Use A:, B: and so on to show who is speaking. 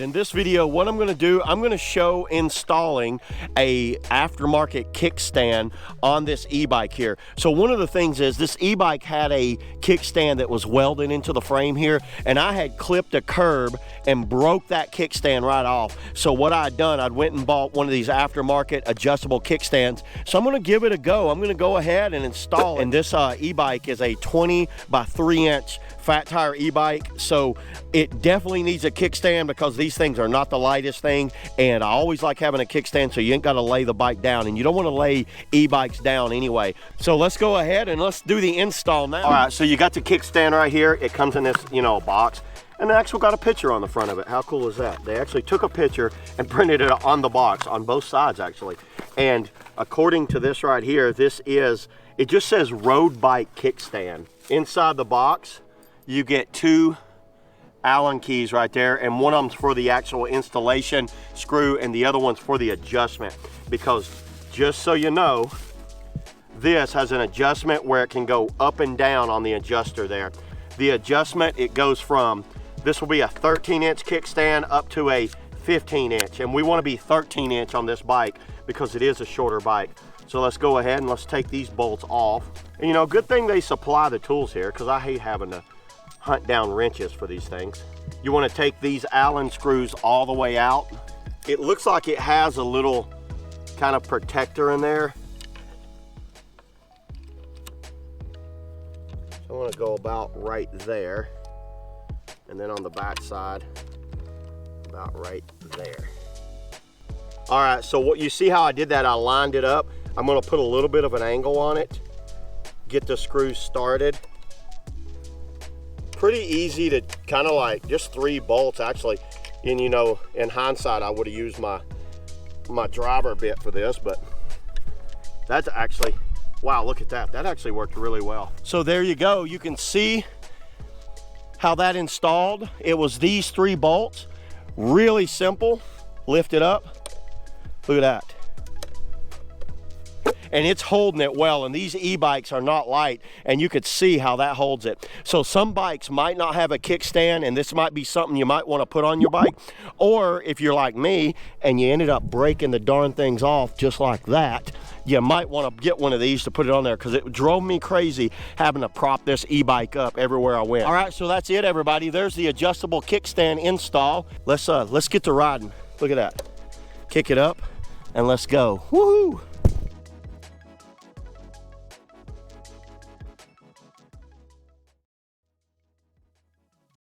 A: In this video, what I'm going to do, I'm going to show installing a aftermarket kickstand on this e-bike here. So one of the things is this e-bike had a kickstand that was welded into the frame here, and I had clipped a curb and broke that kickstand right off. So what I'd done, I'd went and bought one of these aftermarket adjustable kickstands. So I'm going to give it a go. I'm going to go ahead and install it. And this e-bike is a 20 by 3 inch fat tire e-bike, so it definitely needs a kickstand because these things are not the lightest thing, and I always like having a kickstand so you ain't got to lay the bike down, and you don't want to lay e-bikes down anyway. So let's go ahead and let's do the install now. All right, so you got the kickstand right here. It comes in this, box, and they actually got a picture on the front of it. How cool is that? They actually took a picture and printed it on the box, on both sides actually. And according to this right here, it just says road bike kickstand. Inside the box, you get 2 Allen keys right there, and one of them's for the actual installation screw and the other one's for the adjustment, because just so you know, this has an adjustment where it can go up and down on the adjuster there. The adjustment, it goes from, this will be a 13-inch kickstand up to a 15-inch, and we want to be 13-inch on this bike because it is a shorter bike. So let's go ahead and let's take these bolts off. And good thing they supply the tools here, because I hate having to hunt down wrenches for these things. You want to take these Allen screws all the way out. It looks like it has a little kind of protector in there. So I'm going to go about right there, and then on the back side about right there. All right, so what you see how I did that, I lined it up. I'm going to put a little bit of an angle on it, get the screws started. Pretty easy to kind of like just 3 bolts actually. And in hindsight, I would have used my driver bit for this, but that's actually, wow, look at that. That actually worked really well. So there you go. You can see how that installed. It was these 3 bolts, really simple. Lift it up, look at that. And it's holding it well, and these e-bikes are not light, and you could see how that holds it. So some bikes might not have a kickstand, and this might be something you might want to put on your bike. Or if you're like me and you ended up breaking the darn things off just like that, you might want to get one of these to put it on there, because it drove me crazy having to prop this e-bike up everywhere I went. All right, so that's it, everybody. There's the adjustable kickstand install. Let's get to riding. Look at that. Kick it up and let's go. Woohoo!